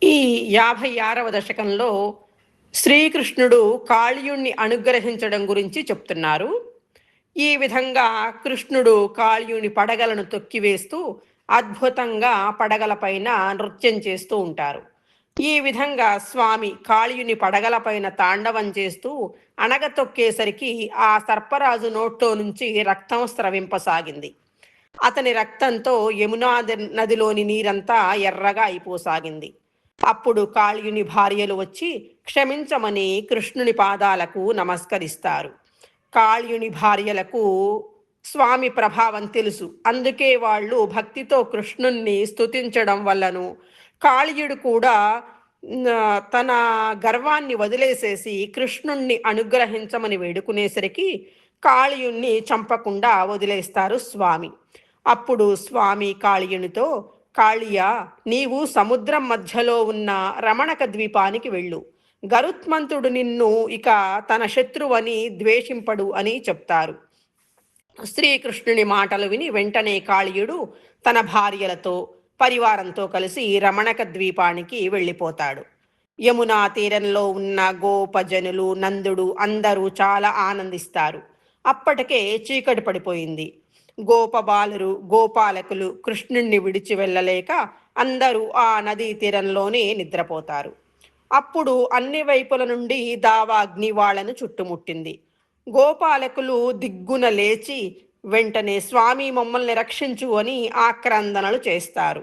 ఈ 56వ దశకంలో శ్రీకృష్ణుడు కాళీయుణ్ణి అనుగ్రహించడం గురించి చెప్తున్నారు. ఈ విధంగా కృష్ణుడు కాళీయుని పడగలను తొక్కివేస్తూ అద్భుతంగా పడగలపైన నృత్యం చేస్తూ ఉంటారు. ఈ విధంగా స్వామి కాళీయుని పడగలపైన తాండవం చేస్తూ అణగతొక్కేసరికి ఆ సర్పరాజు నోట్లో నుంచి రక్తం స్రవింపసాగింది. అతని రక్తంతో యమునా నదిలోని నీరంతా ఎర్రగా అయిపోసాగింది. అప్పుడు కాళీయుని భార్యలు వచ్చి క్షమించమని కృష్ణుని పాదాలకు నమస్కరిస్తారు. కాళీయుని భార్యలకు స్వామి ప్రభావం తెలుసు. అందుకే వాళ్ళు భక్తితో కృష్ణుణ్ణి స్తుతించడం వల్లను కాళీయుడు కూడా తన గర్వాన్ని వదిలేసేసి కృష్ణుణ్ణి అనుగ్రహించమని వేడుకునేసరికి కాళీయుణ్ణి చంపకుండా వదిలేస్తారు స్వామి. అప్పుడు స్వామి కాళీయునితో, కాళీయ, నీవు సముద్రం మధ్యలో ఉన్న రమణక ద్వీపానికి వెళ్ళు. గరుత్మంతుడు నిన్ను ఇక తన శత్రువని ద్వేషింపడు అని చెప్తారు. శ్రీకృష్ణుని మాటలు విని వెంటనే కాళీయుడు తన భార్యలతో పరివారంతో కలిసి రమణక ద్వీపానికి వెళ్ళిపోతాడు. యమునా తీరంలో ఉన్న గోపజనులు, నందుడు అందరూ చాలా ఆనందిస్తారు. అప్పటికే చీకటి పడిపోయింది. గోపబాలురు, గోపాలకులు కృష్ణుణ్ణి విడిచి వెళ్ళలేక అందరూ ఆ నదీ తీరంలోనే నిద్రపోతారు. అప్పుడు అన్ని వైపుల నుండి దావాగ్ని వాళ్లను చుట్టుముట్టింది. గోపాలకులు దిగ్గున లేచి వెంటనే స్వామి మమ్మల్ని రక్షించు అని ఆక్రందనలు చేస్తారు.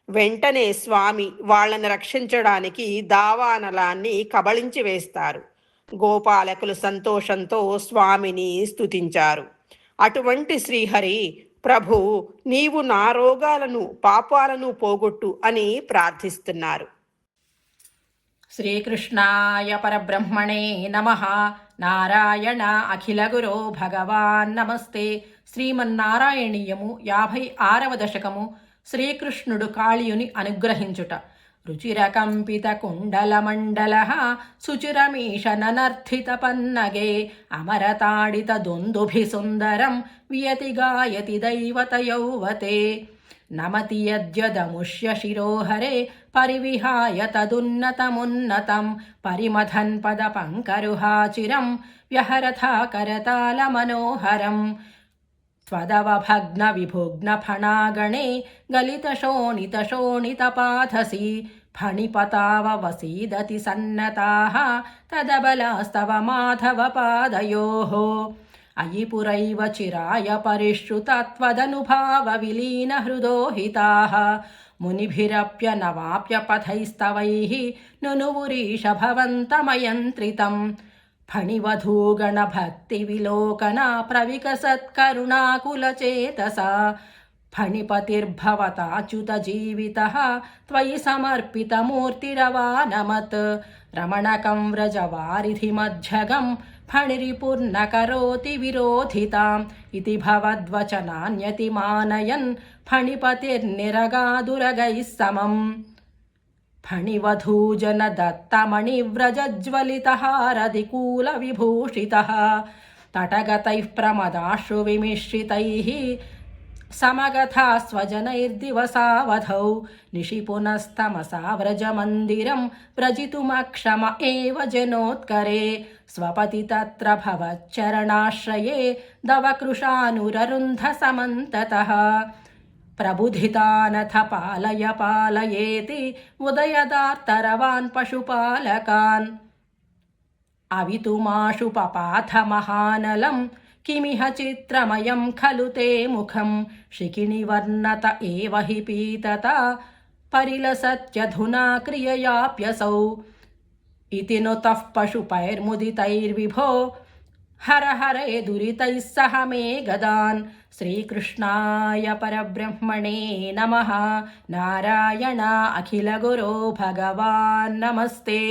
వెంటనే స్వామి వాళ్ళని రక్షించడానికి దావానలాన్ని కబళించి వేస్తారు. గోపాలకులు సంతోషంతో స్వామిని స్తుతించారు. అటువంటి శ్రీహరి, ప్రభు, నీవు నా రోగాలను పాపాలను పోగొట్టు అని ప్రార్థిస్తున్నారు. శ్రీకృష్ణాయ పరబ్రహ్మణే నమః. నారాయణ అఖిల గురో భగవాన్ నమస్తే. శ్రీమన్నారాయణీయము 56వ దశకము. శ్రీకృష్ణుడు కాళీయుని అనుగ్రహించుట. రుచిరకంపిత కుండలమండల శుచిరమీషననర్థిత పన్నగే అమరతాడిత దొందుభి సుందరం వియతిగాయతి దైవత యౌవతే నమతి యద్యదముష్య శిరోహరే పరివిహాయ తదున్నతమున్నతం పరిమథన్ పద పంకరుహాచిరం వ్యహరథా కరతాల మనోహరం త్వదవభగ్న విభుగ్న ఫణాగణే గలిత శోణిత శోణిత పాథసి ఫణిపతావ వసీదతి సన్నతాః తదబలాస్తవ మాధవ పాదయోః అయి పురైవ చిరాయ పరిశ్రుత త్వదనుభావ విలీన హృదోహితాః మునిభిరప్యనవాప్య పథైస్తవైః నునువురీష భవంతమయంత్రితం ఫణివధూగణ భక్తి విలోకన ప్రవికసత్కరుణాకులచేతసా ఫణిపతిర్భవతాచ్యుత జీవితః త్వయి సమర్పితమూర్తిరవానమత్ రమణకం వ్రజవారిధిమధ్యగం ఫణిరిపుర్నకరోతి విరోధితాం ఇతి భవద్వచనాన్యతిమానయన్ ఫణిపతిర్నిరగాదురగైః సమం ఫణివధూజన దత్తమణివ్రజజ్వలితహారధికూల విభూషితః తటగతైః ప్రమదాశ్రు విమిశ్రితైః సమగతా స్వజనైర్దివసావధౌ నిశి పునస్తమసా వ్రజమందిరం వ్రజితుమక్షమ ఏవ జనోత్కరే స్వపతి తత్ర భవచ్చరణాశ్రయే దవకృశానురరుంధ సమంతతః ప్రబుధితానథ పాలయ పాలయేతి ఉదయదార్తరవాన్ పశుపాలకాన్ అవితుమాశు పపాథ మహానలం కిమిహ చిత్రమయం ఖలు తే ముఖం శిఖిణివర్ణత ఏవ హి పీతత పరిలసత్యధునా క్రియయాప్యసౌ ఇతి నుతః పశుపైర్ముదితైర్విభో హర హరే దురితైః సహ మే గదాన్. శ్రీకృష్ణాయ పరబ్రహ్మణే నమః. నారాయణ అఖిల గురో భగవాన్ నమస్తే.